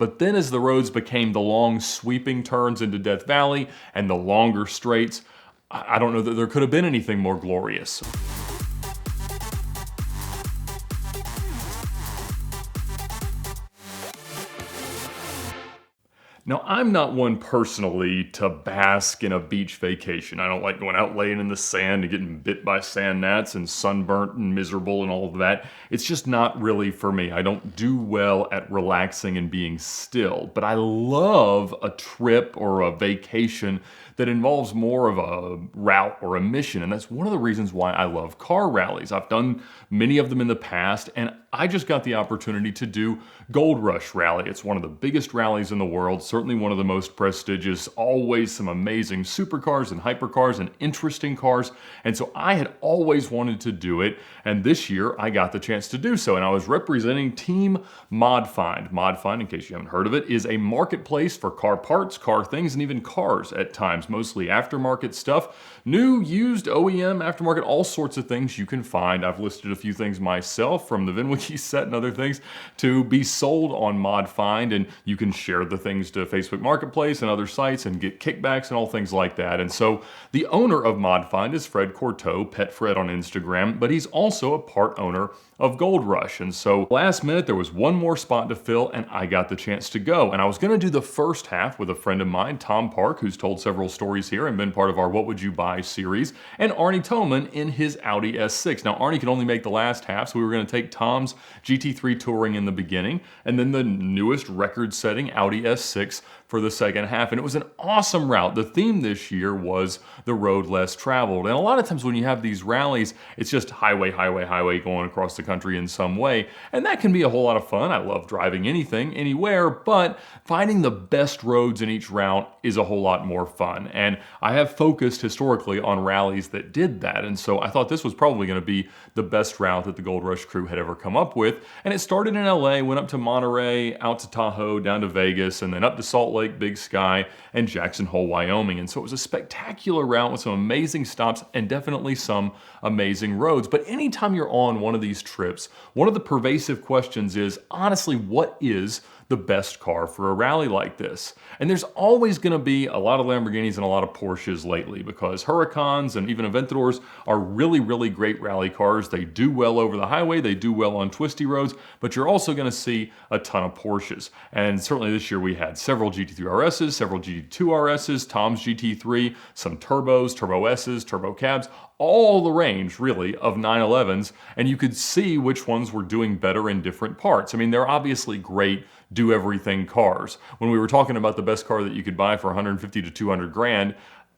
But then as the roads became the long sweeping turns into Death Valley and the longer straights, I don't know that there could have been anything more glorious. Now, I'm not one personally to bask in a beach vacation. I don't like going out laying in the sand and getting bit by sand gnats and sunburnt and miserable and all of that. It's just not really for me. I don't do well at relaxing and being still, but I love a trip or a vacation that involves more of a route or a mission, and that's one of the reasons why I love car rallies. I've done many of them in the past, and I just got the opportunity to do goldRush Rally. It's one of the biggest rallies in the world, certainly one of the most prestigious, always some amazing supercars and hypercars and interesting cars, and so I had always wanted to do it, and this year I got the chance to do so, and I was representing Team ModFind. ModFind, in case you haven't heard of it, is a marketplace for car parts, car things, and even cars at times, mostly aftermarket stuff. New, used, OEM, aftermarket, all sorts of things you can find. I've listed a few things myself, from the VinWiki set and other things, to be sold on ModFind, and you can share the things to Facebook Marketplace and other sites and get kickbacks and all things like that. And so the owner of ModFind is Fred Courteau, PetFred on Instagram, but he's also a part owner of goldRush. And so last minute, there was one more spot to fill and I got the chance to go. And I was gonna do the first half with a friend of mine, Tom Park, who's told several stories here and been part of our What Would You Buy series, and Arnie Toman in his Audi S6. Now, Arnie could only make the last half, so we were gonna take Tom's GT3 touring in the beginning, and then the newest record-setting Audi S6 for the second half. And it was an awesome route. The theme this year was the road less traveled. And a lot of times when you have these rallies, it's just highway, highway, highway going across the country in some way. And that can be a whole lot of fun. I love driving anything, anywhere, but finding the best roads in each route is a whole lot more fun. And I have focused historically on rallies that did that. And so I thought this was probably gonna be the best route that the goldRush crew had ever come up with. And it started in LA, went up to Monterey, out to Tahoe, down to Vegas, and then up to Salt Lake, Big Sky, and Jackson Hole, Wyoming. And so it was a spectacular route with some amazing stops and definitely some amazing roads. But anytime you're on one of these trips, one of the pervasive questions is, honestly, what is the best car for a rally like this? And there's always gonna be a lot of Lamborghinis and a lot of Porsches lately, because Huracans and even Aventadors are really, really great rally cars. They do well over the highway, they do well on twisty roads, but you're also gonna see a ton of Porsches. And certainly this year we had several GT3 RSs, several GT2 RSs, Tom's GT3, some turbos, Turbo S's, Turbo Cabs, all the range, really, of 911s, and you could see which ones were doing better in different parts. I mean, they're obviously great do-everything cars. When we were talking about the best car that you could buy for 150 to 200 grand,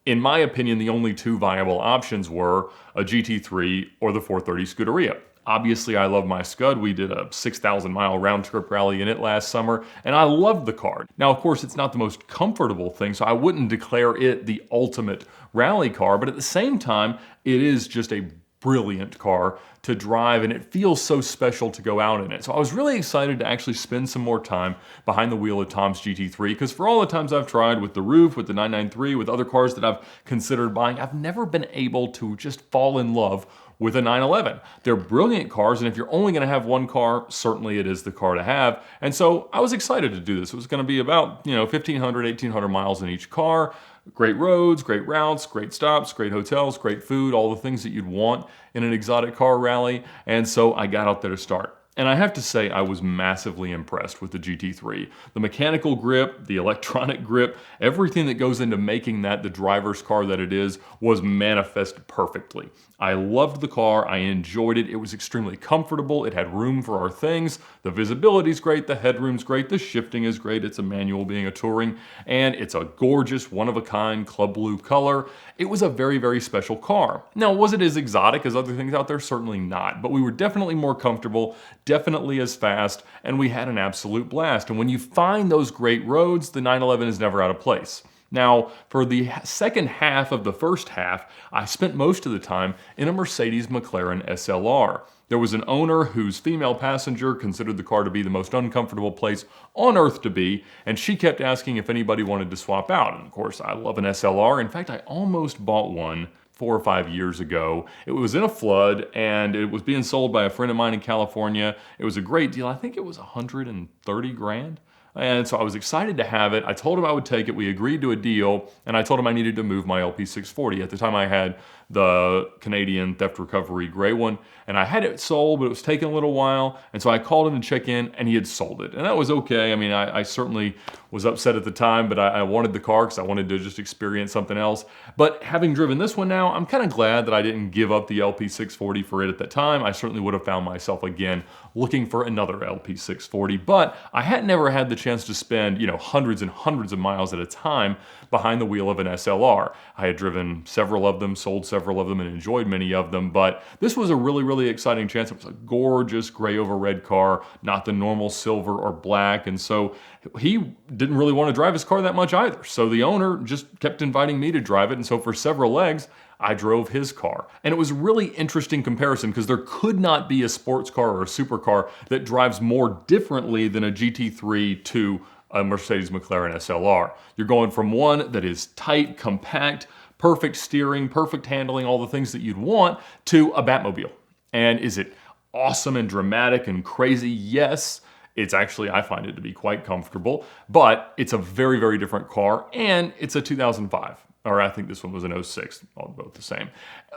in my opinion, the only two viable options were a GT3 or the 430 Scuderia. Obviously, I love my Scud. We did a 6,000 mile round trip rally in it last summer, and I loved the car. Now, of course, it's not the most comfortable thing, so I wouldn't declare it the ultimate rally car, but at the same time, it is just a brilliant car to drive, and it feels so special to go out in it. So I was really excited to actually spend some more time behind the wheel of Tom's GT3, because for all the times I've tried with the roof, with the 993, with other cars that I've considered buying, I've never been able to just fall in love with a 911. They're brilliant cars, and if you're only gonna have one car, certainly it is the car to have. And so I was excited to do this. It was gonna be about, 1,500, 1,800 miles in each car. Great roads, great routes, great stops, great hotels, great food, all the things that you'd want in an exotic car rally. And so I got out there to start. And I have to say, I was massively impressed with the GT3. The mechanical grip, the electronic grip, everything that goes into making that the driver's car that it is was manifested perfectly. I loved the car, I enjoyed it, it was extremely comfortable, it had room for our things, the visibility's great, the headroom's great, the shifting is great, it's a manual being a touring, and it's a gorgeous, one-of-a-kind club blue color. It was a very, very special car. Now, was it as exotic as other things out there? Certainly not, but we were definitely more comfortable, definitely as fast, and we had an absolute blast. And when you find those great roads, the 911 is never out of place. Now, for the second half of the first half, I spent most of the time in a Mercedes McLaren SLR. There was an owner whose female passenger considered the car to be the most uncomfortable place on earth to be, and she kept asking if anybody wanted to swap out. And of course, I love an SLR. In fact, I almost bought one 4 or 5 years ago. It was in a flood, and it was being sold by a friend of mine in California. It was a great deal. I think it was 130 grand. And so I was excited to have it. I told him I would take it. We agreed to a deal, and I told him I needed to move my LP640. At the time I had the Canadian theft recovery gray one, and I had it sold, but it was taking a little while. And so I called him to check in, and he had sold it. And that was okay. I mean, I certainly was upset at the time, but I wanted the car because I wanted to just experience something else. But having driven this one now, I'm kind of glad that I didn't give up the LP640 for it at that time. I certainly would have found myself again looking for another LP640, but I had never had the chance to spend, hundreds and hundreds of miles at a time behind the wheel of an SLR. I had driven several of them, sold several of them, and enjoyed many of them, but this was a really, really exciting chance. It was a gorgeous gray over red car, not the normal silver or black, and so he didn't really want to drive his car that much either. So the owner just kept inviting me to drive it, and so for several legs, I drove his car. And it was a really interesting comparison because there could not be a sports car or a supercar that drives more differently than a GT3 to a Mercedes McLaren SLR. You're going from one that is tight, compact, perfect steering, perfect handling, all the things that you'd want, to a Batmobile. And is it awesome and dramatic and crazy? Yes. It's actually, I find it to be quite comfortable, but it's a very, very different car, and it's a 2005. Or I think this one was an '06, all both the same.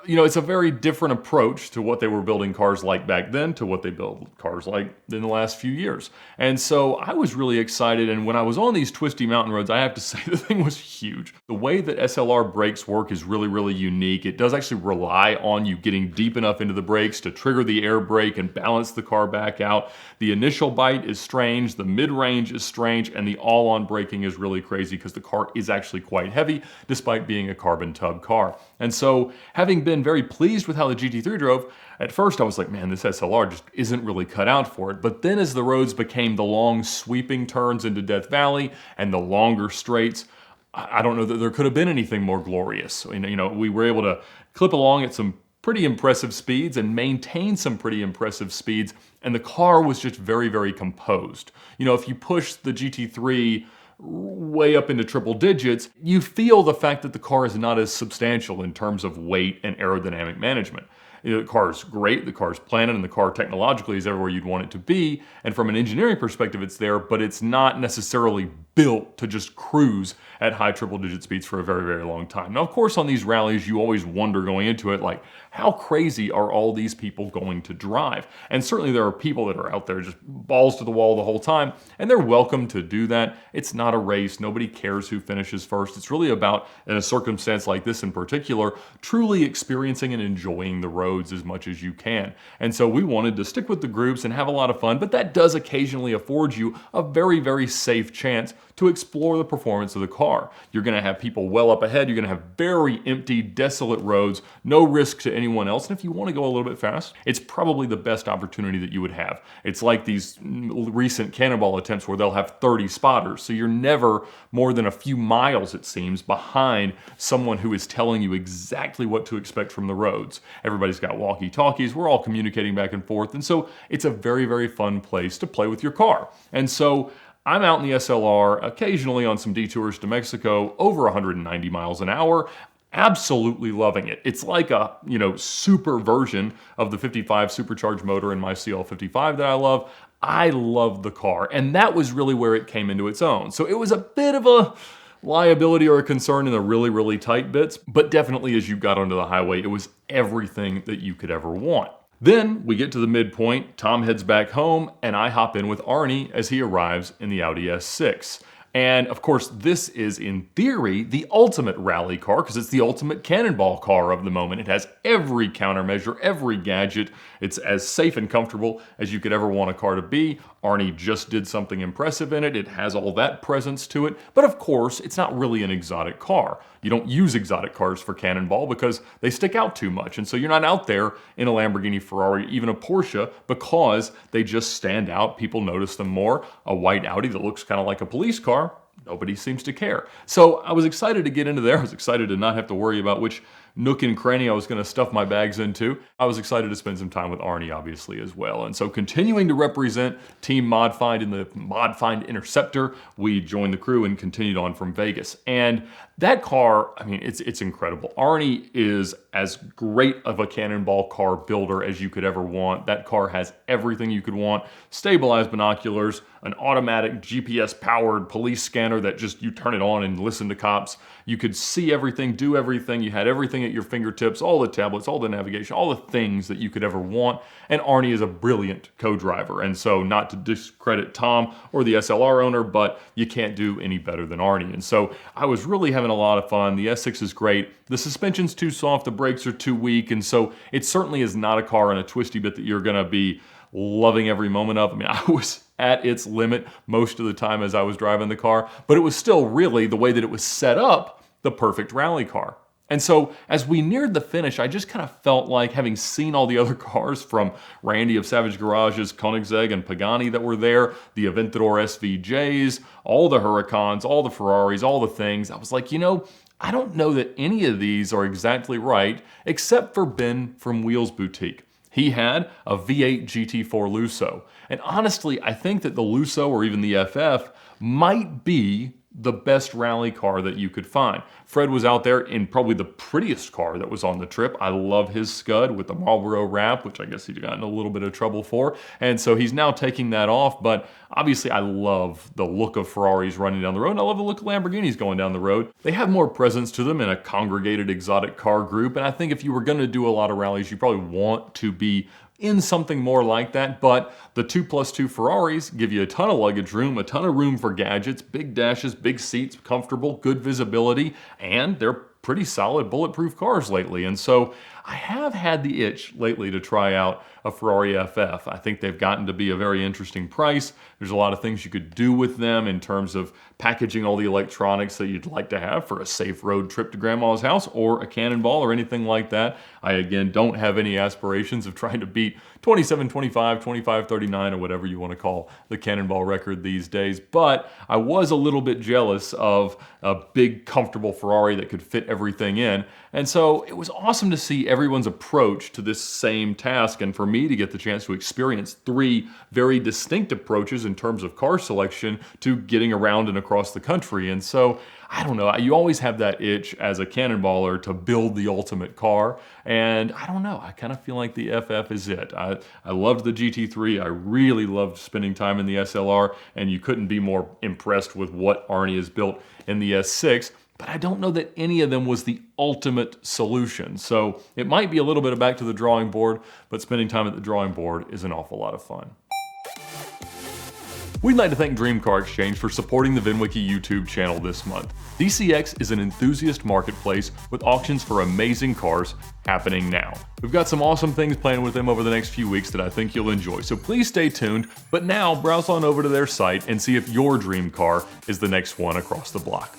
It's a very different approach to what they were building cars like back then to what they build cars like in the last few years. And so I was really excited, and when I was on these twisty mountain roads, I have to say the thing was huge. The way that SLR brakes work is really, really unique. It does actually rely on you getting deep enough into the brakes to trigger the air brake and balance the car back out. The initial bite is strange, the mid-range is strange, and the all-on braking is really crazy because the car is actually quite heavy, despite being a carbon tub car. And so, having been very pleased with how the GT3 drove, at first I was like, man, this SLR just isn't really cut out for it. But then as the roads became the long sweeping turns into Death Valley and the longer straights, I don't know that there could have been anything more glorious. We were able to clip along at some pretty impressive speeds and maintain some pretty impressive speeds, and the car was just very, very composed. If you push the GT3 way up into triple digits, you feel the fact that the car is not as substantial in terms of weight and aerodynamic management. The car is great, the car is planted, and the car technologically is everywhere you'd want it to be. And from an engineering perspective, it's there, but it's not necessarily built to just cruise at high triple digit speeds for a very, very long time. Now, of course, on these rallies, you always wonder going into it, like, how crazy are all these people going to drive? And certainly there are people that are out there just balls to the wall the whole time, and they're welcome to do that. It's not a race. Nobody cares who finishes first. It's really about, in a circumstance like this in particular, truly experiencing and enjoying the roads as much as you can. And so we wanted to stick with the groups and have a lot of fun, but that does occasionally afford you a very, very safe chance to explore the performance of the car. You're going to have people well up ahead. You're going to have very empty, desolate roads, no risk to anyone else. And if you want to go a little bit fast, it's probably the best opportunity that you would have. It's like these recent cannonball attempts where they'll have 30 spotters. So you're never more than a few miles, it seems, behind someone who is telling you exactly what to expect from the roads. Everybody's got walkie-talkies. We're all communicating back and forth. And so it's a very, very fun place to play with your car. And so I'm out in the SLR, occasionally on some detours to Mexico, over 190 miles an hour, absolutely loving it. It's like a, super version of the 55 supercharged motor in my CL55 that I love. I love the car, and that was really where it came into its own. So it was a bit of a liability or a concern in the really, really tight bits, but definitely as you got onto the highway, it was everything that you could ever want. Then we get to the midpoint, Tom heads back home, and I hop in with Arnie as he arrives in the Audi S6. And of course, this is in theory the ultimate rally car because it's the ultimate cannonball car of the moment. It has every countermeasure, every gadget. It's as safe and comfortable as you could ever want a car to be. Arnie just did something impressive in it. It has all that presence to it. But of course, it's not really an exotic car. You don't use exotic cars for cannonball because they stick out too much. And so you're not out there in a Lamborghini, Ferrari, even a Porsche because they just stand out. People notice them more. A white Audi that looks kind of like a police car, nobody seems to care. So I was excited to get into there. I was excited to not have to worry about which nook and cranny I was going to stuff my bags into. I was excited to spend some time with Arnie, obviously, as well. And so continuing to represent Team ModFind in the ModFind Interceptor, we joined the crew and continued on from Vegas. And that car, I mean, it's incredible. Arnie is as great of a Cannonball car builder as you could ever want. That car has everything you could want. Stabilized binoculars, an automatic GPS-powered police scanner that just you turn it on and listen to cops. You could see everything, do everything. You had everything at your fingertips, all the tablets, all the navigation, all the things that you could ever want. And Arnie is a brilliant co-driver. And so not to discredit Tom or the SLR owner, but you can't do any better than Arnie. And so I was really having a lot of fun. The S6 is great. The suspension's too soft, the brakes are too weak. And so it certainly is not a car in a twisty bit that you're gonna be loving every moment of. I mean, I was at its limit most of the time as I was driving the car, but it was still really, the way that it was set up, the perfect rally car. And so as we neared the finish, I just kind of felt like, having seen all the other cars from Randy of Savage Garage's Koenigsegg and Pagani that were there, the Aventador SVJs, all the Huracans, all the Ferraris, all the things, I was like, you know, I don't know that any of these are exactly right, except for Ben from Wheels Boutique. He had a V8 GT4 Lusso. And honestly, I think that the Lusso, or even the FF, might be the best rally car that you could find. Fred was out there in probably the prettiest car that was on the trip. I love his Scud with the Marlboro wrap, which I guess he'd gotten a little bit of trouble for. And so he's now taking that off. But obviously I love the look of Ferraris running down the road. And I love the look of Lamborghinis going down the road. They have more presence to them in a congregated exotic car group. And I think if you were going to do a lot of rallies, you probably want to be in something more like that. But the 2+2 Ferraris give you a ton of luggage room, a ton of room for gadgets, big dashes, big seats, comfortable, good visibility, and they're pretty solid bulletproof cars lately. And so I have had the itch lately to try out a Ferrari FF. I think they've gotten to be a very interesting price. There's a lot of things you could do with them in terms of packaging all the electronics that you'd like to have for a safe road trip to grandma's house or a Cannonball or anything like that. I, again, don't have any aspirations of trying to beat 2725, 2539, or whatever you want to call the Cannonball record these days. But I was a little bit jealous of a big, comfortable Ferrari that could fit everything in. And so it was awesome to see everyone's approach to this same task, and for me to get the chance to experience three very distinct approaches in terms of car selection to getting around and across the country. And so, I don't know, you always have that itch as a Cannonballer to build the ultimate car, and I don't know, I kind of feel like the FF is it. I loved the GT3, I really loved spending time in the SLR, and you couldn't be more impressed with what Arnie has built in the S6, but I don't know that any of them was the ultimate solution. So it might be a little bit of back to the drawing board, but spending time at the drawing board is an awful lot of fun. We'd like to thank Dream Car Exchange for supporting the VinWiki YouTube channel this month. DCX is an enthusiast marketplace with auctions for amazing cars happening now. We've got some awesome things planned with them over the next few weeks that I think you'll enjoy, so please stay tuned. But now, browse on over to their site and see if your dream car is the next one across the block.